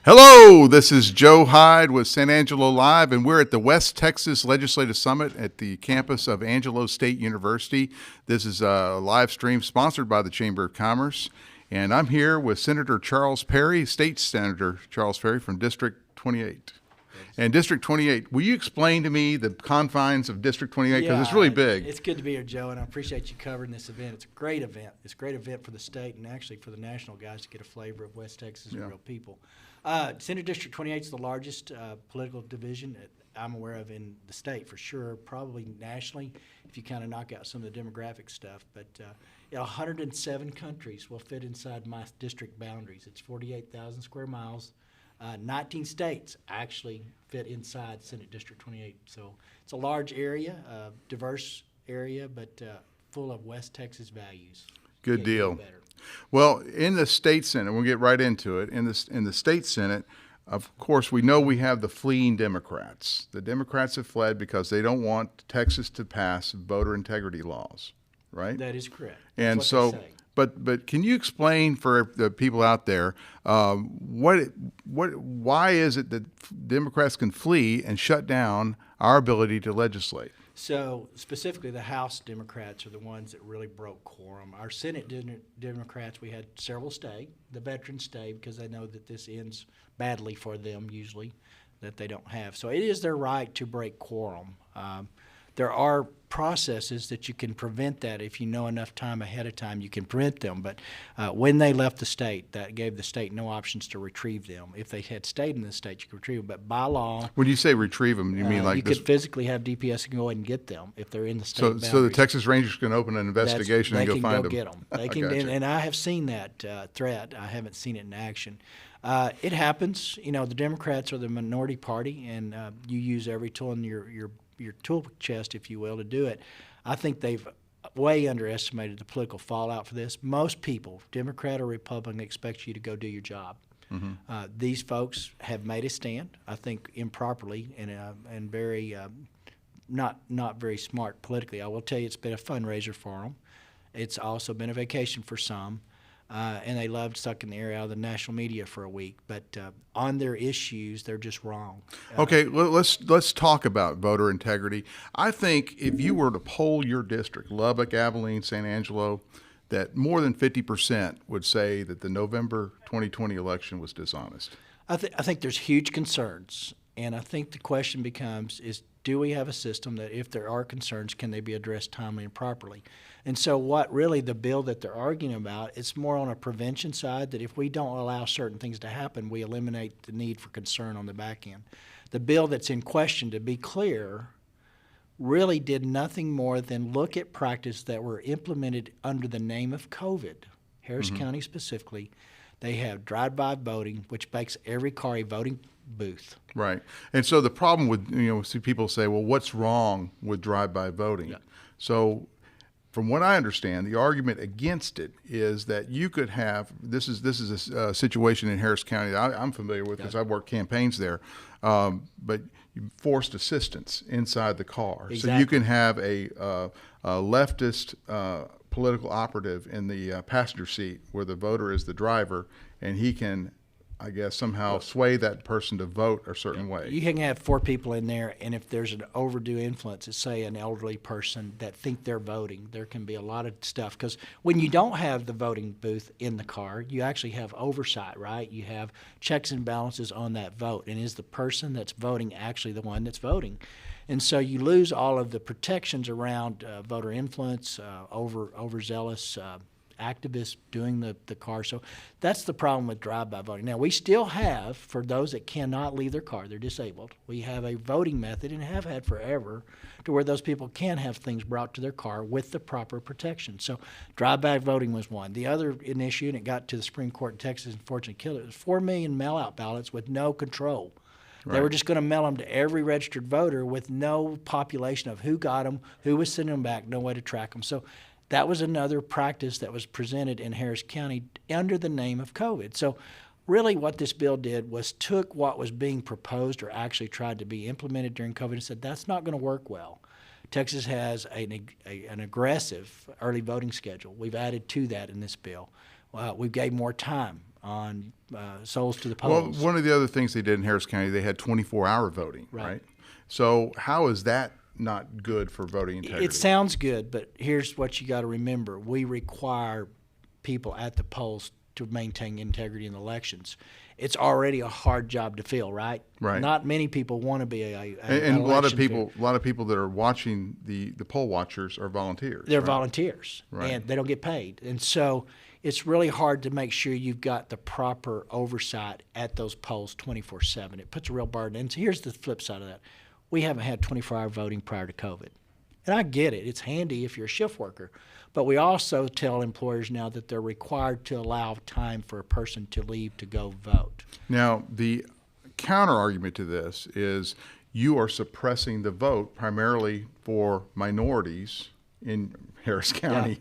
Hello, this is Joe Hyde with San Angelo Live, and we're at the West Texas Legislative Summit at the campus of Angelo State University. This is a live stream sponsored by the Chamber of Commerce, and I'm here with Senator Charles Perry, State Senator Charles Perry from District 28. And District 28, will you explain to me the confines of District 28, because it's really big? It's good to be here, Joe, and I appreciate you covering this event. It's a great event. It's a great event for the state and actually for the national guys to get a flavor of West Texas and real people. Senate District 28 is the largest political division that I'm aware of in the state for sure, probably nationally if you kind of knock out some of the demographic stuff. But 107 countries will fit inside my district boundaries. It's 48,000 square miles. 19 states actually fit inside Senate District 28. So it's a large area, diverse area, but full of West Texas values. Good deal. Well, in the state Senate, we'll get right into it. In the state Senate, of course, we know we have the fleeing Democrats. The Democrats have fled because they don't want Texas to pass voter integrity laws, right? That is correct. And That's so, what they say. but can you explain for the people out there why is it that Democrats can flee and shut down our ability to legislate? So specifically, the House Democrats are the ones that really broke quorum. Our Senate Democrats, we had several stay. The veterans stay because they know that this ends badly for them usually, that they don't have. So it is their right to break quorum. There are processes that you can prevent that. If you know enough time ahead of time, you can prevent them. But when they left the state, that gave the state no options to retrieve them. If they had stayed in the state, you could retrieve them. But by law, when you say retrieve them, you mean like you this? could physically have DPS and go ahead and get them if they're in the state boundaries. So the Texas Rangers can open an investigation and go find them. They can go get them. They can, and I have seen that threat. I haven't seen it in action. It happens. You know, the Democrats are the minority party, and you use every tool in your tool chest, if you will, to do it. I think they've way underestimated the political fallout for this. Most people, Democrat or Republican, expect you to go do your job. Mm-hmm. These folks have made a stand, I think improperly and very not very smart politically. I will tell you it's been a fundraiser for them. It's also been a vacation for some. And they loved sucking the air out of the national media for a week. But on their issues, they're just wrong. Okay, let's talk about voter integrity. I think if you were to poll your district, Lubbock, Abilene, San Angelo, that more than 50% would say that the November 2020 election was dishonest. I think there's huge concerns. And I think the question becomes is, do we have a system that if there are concerns, can they be addressed timely and properly? And so what really the bill that they're arguing about, it's more on a prevention side, that if we don't allow certain things to happen, we eliminate the need for concern on the back end. The bill that's in question, to be clear, really did nothing more than look at practices that were implemented under the name of COVID. Harris County specifically, they have drive-by voting, which makes every car a voting booth. Right. And so the problem with, see people say, well, what's wrong with drive-by voting? Yeah. So from what I understand, the argument against it is that you could have, this is a situation in Harris County that I'm familiar with because I've worked campaigns there, but you forced assistance inside the car. Exactly. So you can have a leftist political operative in the passenger seat where the voter is the driver, and he can, I guess, somehow sway that person to vote a certain way. You can have 4 people in there, and if there's an overdue influence, let's say an elderly person that think they're voting, there can be a lot of stuff. Because when you don't have the voting booth in the car, you actually have oversight, right? You have checks and balances on that vote. And is the person that's voting actually the one that's voting? And so you lose all of the protections around voter influence, overzealous activists doing the car. So that's the problem with drive-by voting. Now, we still have, for those that cannot leave their car, they're disabled, we have a voting method and have had forever to where those people can have things brought to their car with the proper protection. So drive-by voting was one. The other issue, and it got to the Supreme Court in Texas and unfortunately killed it, was 4 million mail-out ballots with no control. Right. They were just going to mail them to every registered voter with no population of who got them, who was sending them back, no way to track them. So that was another practice that was presented in Harris County under the name of COVID. So really what this bill did was took what was being proposed or actually tried to be implemented during COVID and said that's not going to work well. Texas has an aggressive early voting schedule. We've added to that in this bill. We gave more time on souls to the Well, polls. one of the other things they did in Harris County, they had 24-hour voting, right? So how is that not good for voting integrity? It sounds good, but here's what you got to remember. We require people at the polls to maintain integrity in elections. It's already a hard job to fill, right? Right. Not many people want to be an And a lot of election people, a lot of people that are watching the poll watchers are volunteers. They're right? volunteers, Right. and they don't get paid. And so it's really hard to make sure you've got the proper oversight at those polls 24/7. It puts a real burden. And here's the flip side of that. We haven't had 24-hour voting prior to COVID. And I get it. It's handy if you're a shift worker. But we also tell employers now that they're required to allow time for a person to leave to go vote. Now, the counter argument to this is you are suppressing the vote primarily for minorities in Harris County,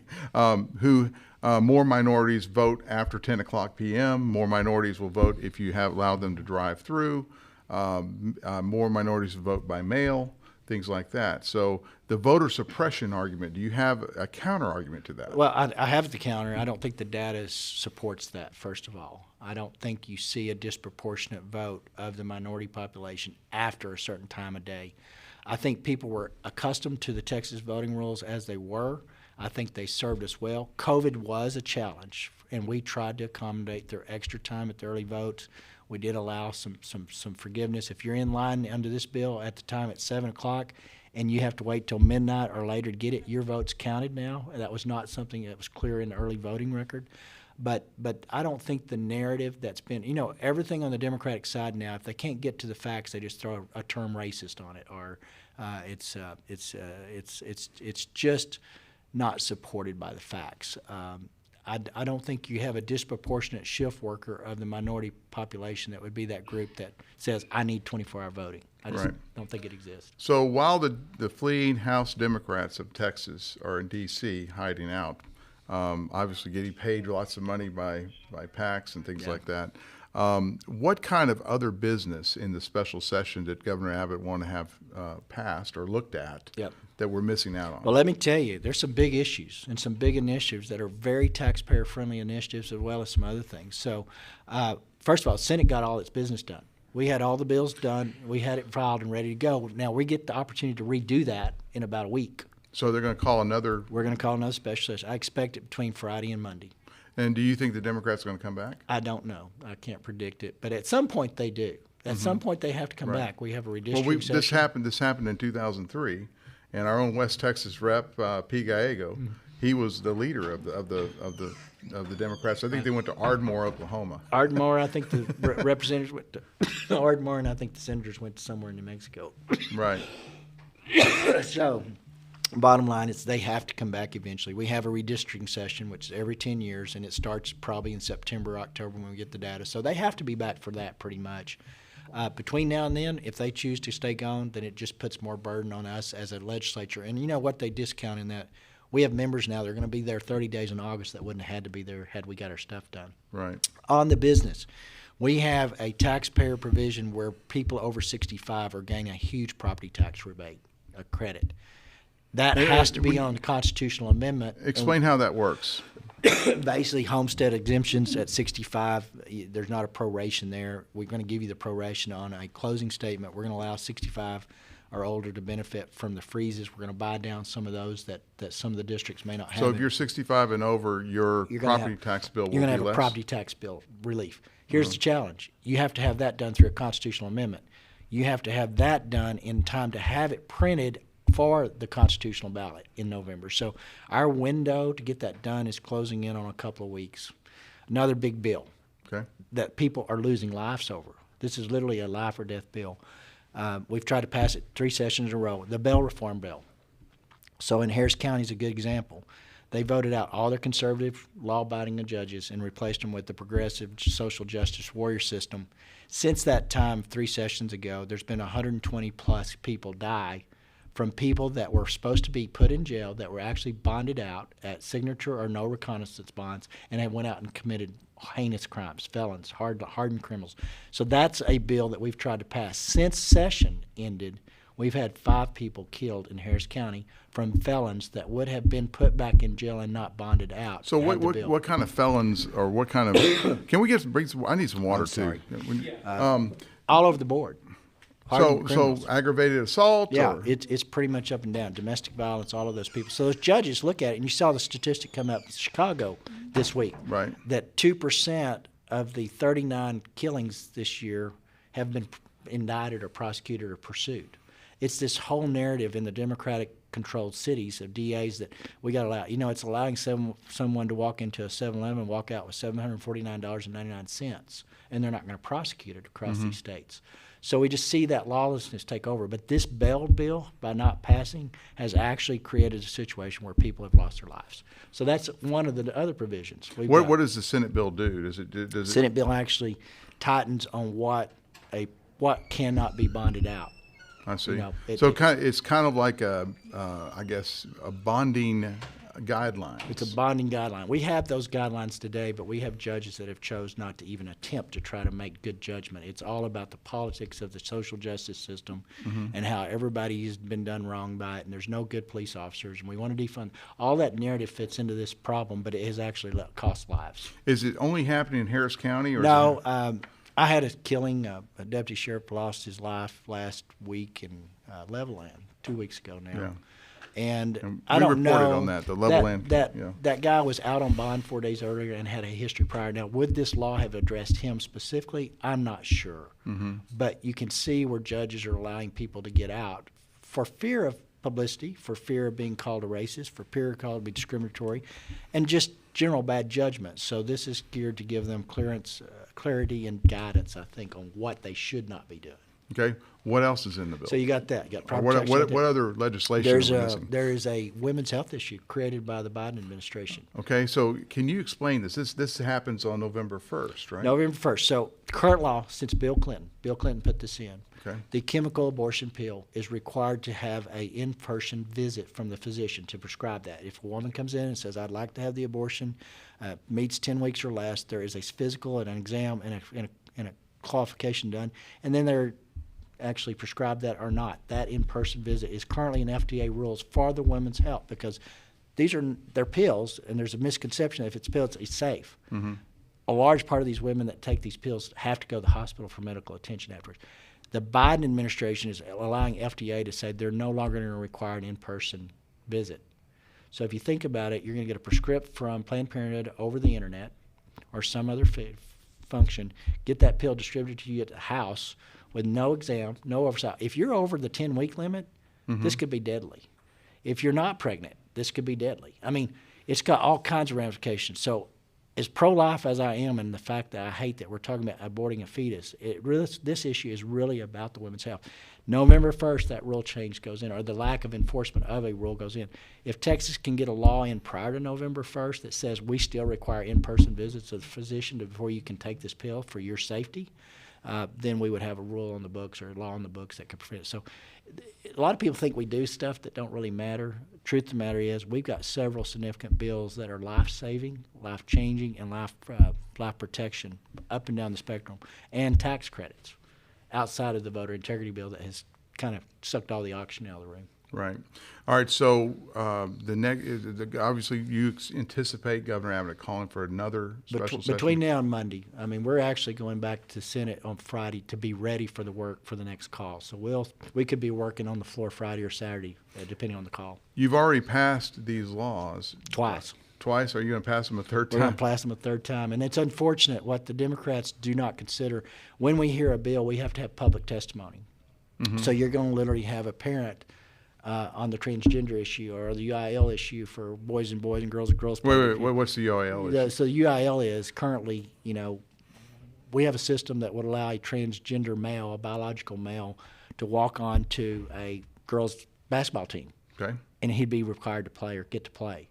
who more minorities vote after 10 o'clock p.m. More minorities will vote if you have allowed them to drive through. More minorities will vote by mail, things like that. So the voter suppression argument, do you have a counter argument to that? Well, I have the counter. I don't think the data supports that, first of all. I don't think you see a disproportionate vote of the minority population after a certain time of day. I think people were accustomed to the Texas voting rules as they were. I think they served us well. COVID was a challenge, and we tried to accommodate their extra time at the early votes. We did allow some forgiveness. If you're in line under this bill at the time at 7 o'clock and you have to wait till midnight or later to get it, your vote's counted now. That was not something that was clear in the early voting record. But I don't think the narrative that's been, everything on the Democratic side now, if they can't get to the facts, they just throw a term racist on it, or it's just not supported by the facts. I don't think you have a disproportionate shift worker of the minority population that would be that group that says, I need 24-hour voting. I just don't think it exists. So while the fleeing House Democrats of Texas are in D.C. hiding out, obviously getting paid lots of money by PACs and things like that, what kind of other business in the special session did Governor Abbott want to have passed or looked at that we're missing out on? Well, let me tell you, there's some big issues and some big initiatives that are very taxpayer-friendly initiatives, as well as some other things. So, first of all, the Senate got all its business done. We had all the bills done. We had it filed and ready to go. Now, we get the opportunity to redo that in about a week. So they're going to call another... We're going to call another special session. I expect it between Friday and Monday. And do you think the Democrats are going to come back? I don't know. I can't predict it. But at some point, they do. At some point, they have to come back. We have a redistricting session. This happened in 2003, and our own West Texas rep, P. Gallego, he was the leader of the Democrats. I think they went to Ardmore, Oklahoma. Ardmore, I think the representatives went to Ardmore, and I think the senators went to somewhere in New Mexico. Right. So, bottom line is they have to come back eventually. We have a redistricting session, which is every 10 years, and it starts probably in September, October when we get the data. So they have to be back for that pretty much. Between now and then, if they choose to stay gone, then it just puts more burden on us as a legislature. And you know what they discount in that? We have members now that are going to be there 30 days in August that wouldn't have had to be there had we got our stuff done. Right. On the business, we have a taxpayer provision where people over 65 are getting a huge property tax rebate, a credit. That has to be on the constitutional amendment. Explain how that works. Basically, homestead exemptions at 65, there's not a proration there. We're going to give you the proration on a closing statement. We're going to allow 65 or older to benefit from the freezes. We're going to buy down some of those that some of the districts may not have. So if you're 65 and over, your property tax bill will be less? You're going to have a property tax bill relief. Here's the challenge. You have to have that done through a constitutional amendment. You have to have that done in time to have it printed for the constitutional ballot in November. So our window to get that done is closing in on a couple of weeks. Another big bill that people are losing lives over. This is literally a life or death bill. We've tried to pass it 3 sessions in a row, the bail reform bill. So in Harris County is a good example. They voted out all their conservative law-abiding judges and replaced them with the progressive social justice warrior system. Since that time, 3 sessions ago, there's been 120-plus people die from people that were supposed to be put in jail that were actually bonded out at signature or no reconnaissance bonds, and they went out and committed heinous crimes, felons, hardened criminals. So that's a bill that we've tried to pass. Since session ended, We've had 5 people killed in Harris County from felons that would have been put back in jail and not bonded out. So had the bill. what kind of felons or what kind of? Can we bring some? I need some water too. All over the board. Hardened So criminals. aggravated assault. Yeah, or? it's pretty much up and down. Domestic violence, all of those people. So those judges look at it, and you saw the statistic come up in Chicago this week. Right. That 2% of the 39 killings this year have been indicted or prosecuted or pursued. It's this whole narrative in the Democratic-controlled cities of DAs that we got to allow. You know, it's allowing someone to walk into a 7-Eleven and walk out with $749.99, and they're not going to prosecute it across these states. So we just see that lawlessness take over. But this bail bill, by not passing, has actually created a situation where people have lost their lives. So that's one of the other provisions. What does the Senate bill do? The Senate bill actually tightens on what cannot be bonded out. I see. You know, it's kind of like I guess a bonding guidelines. It's a bonding guideline. We have those guidelines today, but we have judges that have chose not to even attempt to try to make good judgment. It's all about the politics of the social justice system and how everybody's been done wrong by it, and there's no good police officers, and we want to defund. All that narrative fits into this problem, but it has actually cost lives. Is it only happening in Harris County? Or no. I had a killing. A deputy sheriff lost his life last week in Levelland, 2 weeks ago now. Yeah. And I don't know. We reported on that, the Levelland. That guy was out on bond 4 days earlier and had a history prior. Now, would this law have addressed him specifically? I'm not sure. But you can see where judges are allowing people to get out for fear of publicity, for fear of being called a racist, for fear of called to be discriminatory, and just general bad judgment. So this is geared to give them clarity and guidance, I think, on what they should not be doing. Okay. What else is in the bill? So you got that. You got what other legislation are we missing? There is a women's health issue created by the Biden administration. Okay. So can you explain this? This happens on November 1st, right? November 1st. So current law since Bill Clinton put this in. Okay. The chemical abortion pill is required to have a in-person visit from the physician to prescribe that. If a woman comes in and says, I'd like to have the abortion, meets 10 weeks or less, there is a physical and an exam and a qualification done, and then they're actually prescribed that or not. That in-person visit is currently in FDA rules for the women's health because they're pills, and there's a misconception that if it's pills, it's safe. A large part of these women that take these pills have to go to the hospital for medical attention afterwards. The Biden administration is allowing FDA to say they're no longer going to require an in-person visit. So if you think about it, you're going to get a prescript from Planned Parenthood over the internet or some other function, get that pill distributed to you at the house with no exam, no oversight. If you're over the 10-week limit, this could be deadly. If you're not pregnant, this could be deadly. I mean, it's got all kinds of ramifications. So as pro-life as I am, and the fact that I hate that we're talking about aborting a fetus, this issue is really about the women's health. November 1st, that rule change goes in, or the lack of enforcement of a rule goes in. If Texas can get a law in prior to November 1st that says we still require in-person visits of the physician before you can take this pill for your safety, then we would have a rule on the books or a law on the books that could prevent it. So a lot of people think we do stuff that don't really matter. Truth of the matter is we've got several significant bills that are life-saving, life-changing, and life protection up and down the spectrum, and tax credits outside of the voter integrity bill that has kind of sucked all the oxygen out of the room. Right. All right. So obviously you anticipate Governor Abbott calling for another special session? Between now and Monday. I mean, we're actually going back to Senate on Friday to be ready for the work for the next call. So we could be working on the floor Friday or Saturday, depending on the call. You've already passed these laws. Twice. Twice? Are you going to pass them a third time? We're going to pass them a third time. And it's unfortunate what the Democrats do not consider. When we hear a bill, we have to have public testimony. So you're going to literally have a parent on the transgender issue or the UIL issue for boys and girls and girls. Wait, what's the UIL issue? So the UIL is currently, we have a system that would allow a transgender male, a biological male, to walk on to a girls' basketball team. Okay. And he'd be required to play or get to play.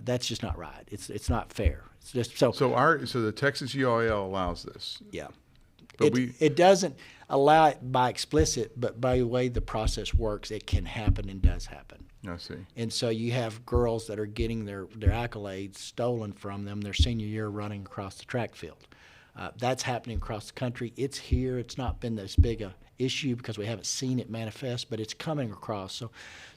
That's just not right. It's not fair. It's just so the Texas UIL allows this. Yeah. But it doesn't allow it by explicit, but by the way the process works, it can happen and does happen. I see. And so you have girls that are getting their accolades stolen from them their senior year running across the track field. That's happening across the country. It's here. It's not been this big a issue because we haven't seen it manifest, but it's coming across.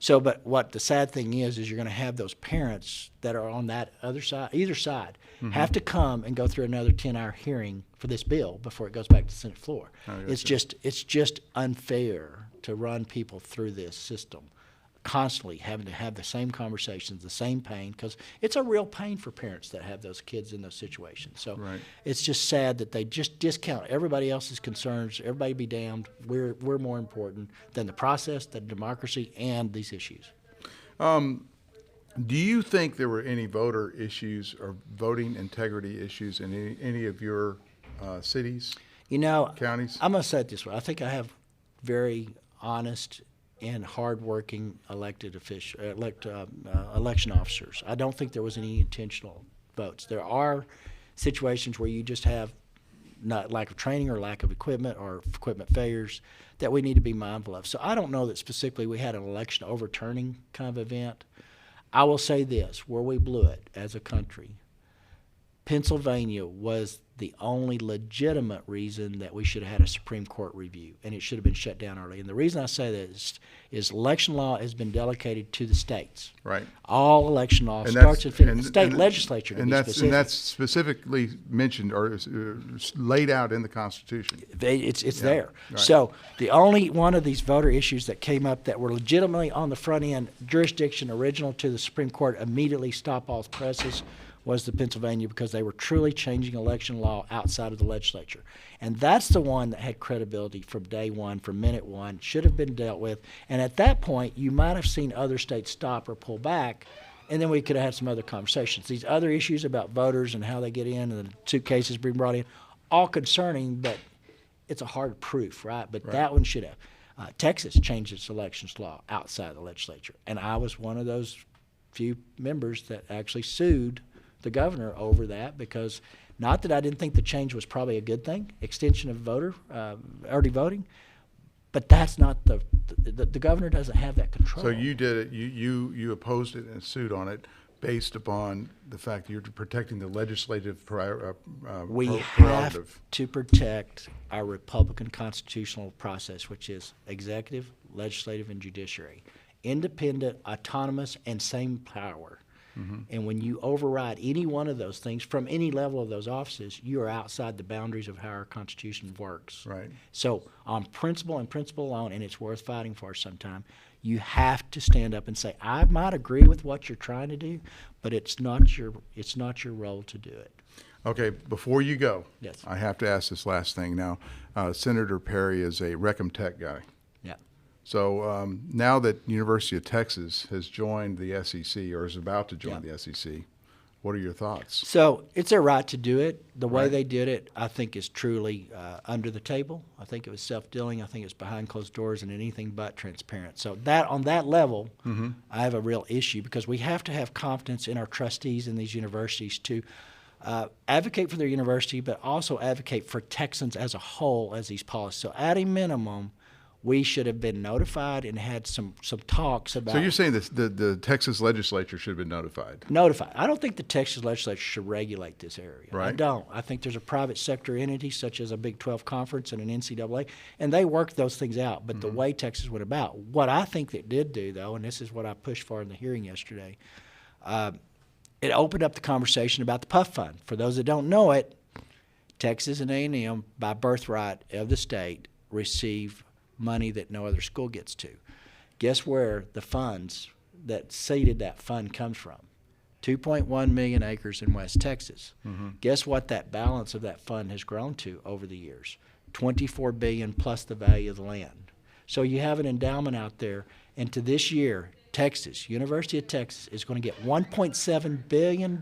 But what the sad thing is you're going to have those parents that are on that other side, either side, have to come and go through another 10-hour hearing for this bill before it goes back to the Senate floor. It's just unfair to run people through this system, constantly having to have the same conversations, the same pain, because it's a real pain for parents that have those kids in those situations. So it's just sad that they just discount everybody else's concerns. Everybody be damned. We're more important than the process, the democracy, and these issues. Do you think there were any voter issues or voting integrity issues in any of your cities, counties? I'm going to say it this way. I think I have very honest and hardworking election officers. I don't think there was any intentional votes. There are situations where you just have not lack of training or lack of equipment or equipment failures that we need to be mindful of. So I don't know that specifically we had an election overturning kind of event. I will say this, where we blew it as a country, Pennsylvania was the only legitimate reason that we should have had a Supreme Court review, and it should have been shut down early. And the reason I say that is election law has been delegated to the states. Right. All election law starts at the state legislature. And that's specifically mentioned or laid out in the Constitution. It's there. Right. So the only one of these voter issues that came up that were legitimately on the front end, jurisdiction original to the Supreme Court, immediately stop all presses, was the Pennsylvania, because they were truly changing election law outside of the legislature. And that's the one that had credibility from day one, from minute one, should have been dealt with. And at that point, you might have seen other states stop or pull back, and then we could have had some other conversations. These other issues about voters and how they get in and the suitcases being brought in, all concerning, but it's a hard proof, right? But that one should have. Texas changed its elections law outside the legislature, and I was one of those few members that actually sued the governor over that, because not that I didn't think the change was probably a good thing, extension of early voting, but that's not the governor doesn't have that control. So you did it. You opposed it and sued on it based upon the fact that you're protecting the legislative we prerogative. Have to protect our Republican constitutional process, which is executive, legislative, and judiciary, independent, autonomous, and same power. And when you override any one of those things from any level of those offices, you are outside the boundaries of how our Constitution works. Right. So on principle and principle alone, and it's worth fighting for sometime, you have to stand up and say, I might agree with what you're trying to do, but it's not your role to do it. Okay, before you go, yes, I have to ask this last thing. Now, Senator Perry is a Recom Tech guy. Yeah. So now that University of Texas has joined the SEC or is about to join the SEC, what are your thoughts? So it's their right to do it. The way they did it, I think, is truly under the table. I think it was self-dealing. I think it's behind closed doors and anything but transparent. So that on that level, I have a real issue, because we have to have confidence in our trustees in these universities to advocate for their university, but also advocate for Texans as a whole as these policies. So at a minimum, we should have been notified and had some talks about. So you're saying the Texas legislature should have been notified? Notified. I don't think the Texas legislature should regulate this area. Right. I don't. I think there's a private sector entity such as a Big 12 conference and an NCAA, and they work those things out. But the way Texas went about, what I think it did do, though, and this is what I pushed for in the hearing yesterday, it opened up the conversation about the PUF fund. For those that don't know it, Texas and A&M, by birthright of the state, receive money that no other school gets to. Guess where the funds that seeded that fund comes from? 2.1 million acres in West Texas. Guess what that balance of that fund has grown to over the years? $24 billion plus the value of the land. So you have an endowment out there, and to this year, Texas, University of Texas, is going to get $1.7 billion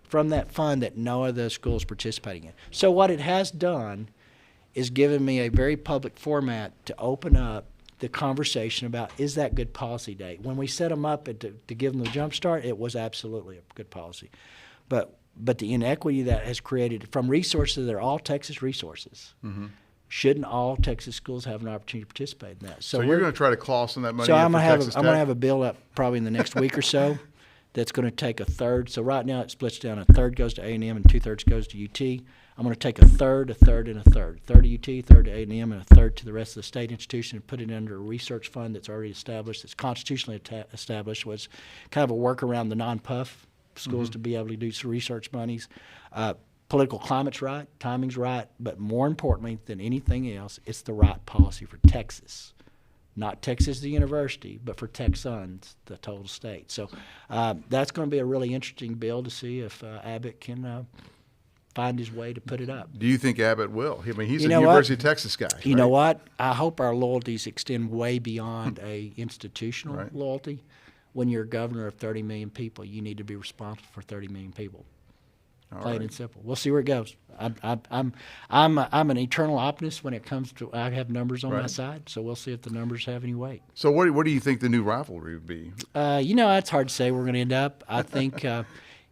from that fund that no other school is participating in. So what it has done is given me a very public format to open up the conversation about, is that good policy, Dave? When we set them up to give them the jump start, it was absolutely a good policy. But the inequity that has created from resources that are all Texas resources, shouldn't all Texas schools have an opportunity to participate in that? So you're going to try to claw some of that money so in I'm for going Texas to have a bill up probably in the next week or so that's going to take a third. So right now it splits down. A third goes to A&M and 2/3 goes to UT. I'm going to take a third, and a third. Third to UT, third to A&M, and a third to the rest of the state institution and put it under a research fund that's already established, that's constitutionally established, was kind of a work around the non-PUF schools to be able to do some research monies. Political climate's right, timing's right, but more importantly than anything else, it's the right policy for Texas. Not Texas the university, but for Texans, the total state. So that's going to be a really interesting bill to see if Abbott can find his way to put it up. Do you think Abbott will? I mean, he's a University of Texas guy. You know what? I hope our loyalties extend way beyond a institutional loyalty. When you're a governor of 30 million people, you need to be responsible for 30 million people. Plain and simple. We'll see where it goes. I'm an eternal optimist when it comes to. I have numbers on my side, so we'll see if the numbers have any weight. So what do you think the new rivalry would be? It's hard to say where we're going to end up. I think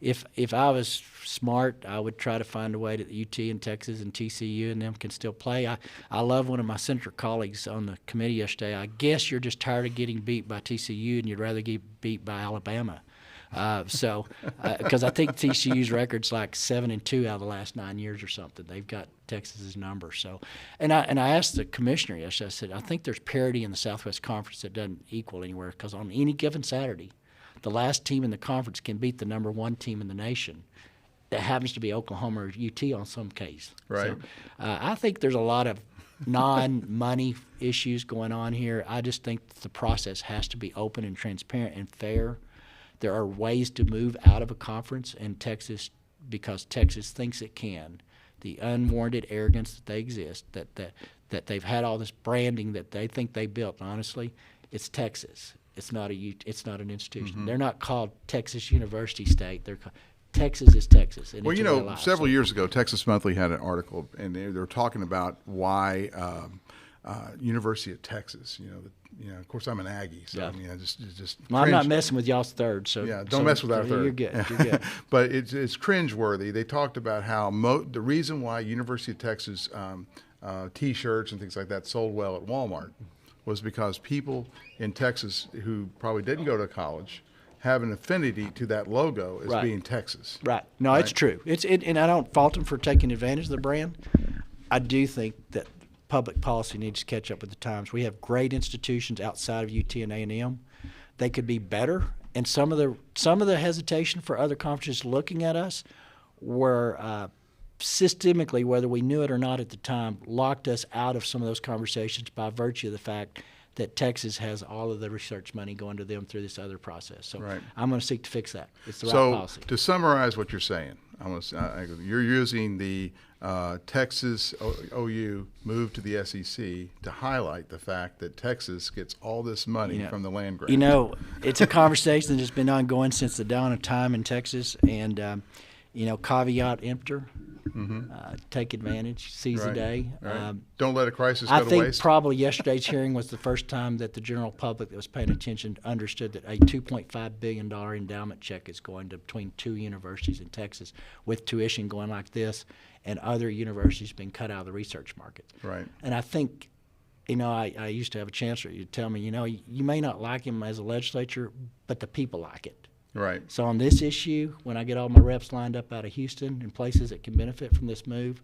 if I was smart, I would try to find a way that UT and Texas and TCU and them can still play. I love one of my senator colleagues on the committee yesterday. I guess you're just tired of getting beat by TCU and you'd rather get beat by Alabama. Because I think TCU's record's like 7-2 out of the last 9 years or something. They've got Texas's number. So, and I asked the commissioner yesterday. I said, I think there's parity in the Southwest Conference that doesn't equal anywhere. Because on any given Saturday, the last team in the conference can beat the number one team in the nation. That happens to be Oklahoma or UT on some case. Right. So, I think there's a lot of non-money issues going on here. I just think the process has to be open and transparent and fair. There are ways to move out of a conference in Texas because Texas thinks it can. The unwarranted arrogance that they exist, that they've had all this branding that they think they built. Honestly, it's Texas. It's not an institution. They're not called Texas University State. They're called, Texas is Texas. And well, several years ago, Texas Monthly had an article, and they were talking about why University of Texas. Of course, I'm an Aggie, so just. Well, I'm not messing with y'all's third, so don't mess with our third. You're good. You're good. But it's cringeworthy. They talked about how the reason why University of Texas T-shirts and things like that sold well at Walmart was because people in Texas who probably didn't go to college have an affinity to that logo as being Texas. Right. No, it's true. And I don't fault them for taking advantage of the brand. I do think that public policy needs to catch up with the times. We have great institutions outside of UT and A&M. They could be better, and some of the hesitation for other conferences looking at us were systemically, whether we knew it or not at the time, locked us out of some of those conversations by virtue of the fact that Texas has all of the research money going to them through this other process. So I'm going to seek to fix that. It's the right policy. So to summarize what you're saying, you're using the Texas OU move to the SEC to highlight the fact that Texas gets all this money from the land grant. It's a conversation that's been ongoing since the dawn of time in Texas, and caveat emptor. Take advantage, seize the day. Right. Don't let a crisis go to waste. I think probably yesterday's hearing was the first time that the general public that was paying attention understood that a $2.5 billion endowment check is going to between two universities in Texas, with tuition going like this and other universities being cut out of the research market. Right. And I think, I used to have a chancellor. You'd tell me, you may not like him as a legislature, but the people like it. Right. So on this issue, when I get all my reps lined up out of Houston and places that can benefit from this move,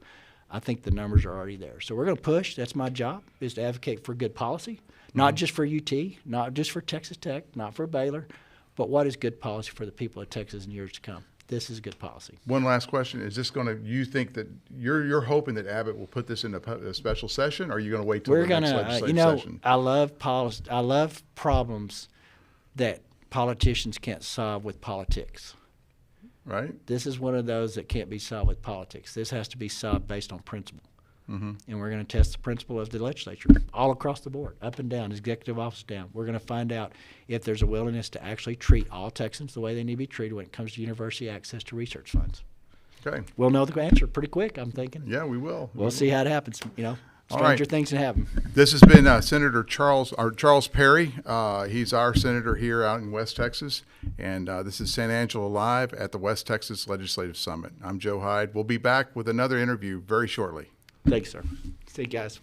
I think the numbers are already there. So we're going to push. That's my job, is to advocate for good policy, not just for UT, not just for Texas Tech, not for Baylor, but what is good policy for the people of Texas in years to come. This is good policy. One last question: is this going to? You think that you're hoping that Abbott will put this in a special session, or are you going to wait till the next legislative session? I love policy. I love problems that politicians can't solve with politics. Right. This is one of those that can't be solved with politics. This has to be solved based on principle. And we're going to test the principle of the legislature all across the board, up and down, executive office down. We're going to find out if there's a willingness to actually treat all Texans the way they need to be treated when it comes to university access to research funds. Okay. We'll know the answer pretty quick, I'm thinking. Yeah, we will. We'll see how it happens, Stranger things can happen. This has been Senator Charles Perry. He's our senator here out in West Texas, and this is San Angelo Live at the West Texas Legislative Summit. I'm Joe Hyde. We'll be back with another interview very shortly. Thanks, sir. See you guys.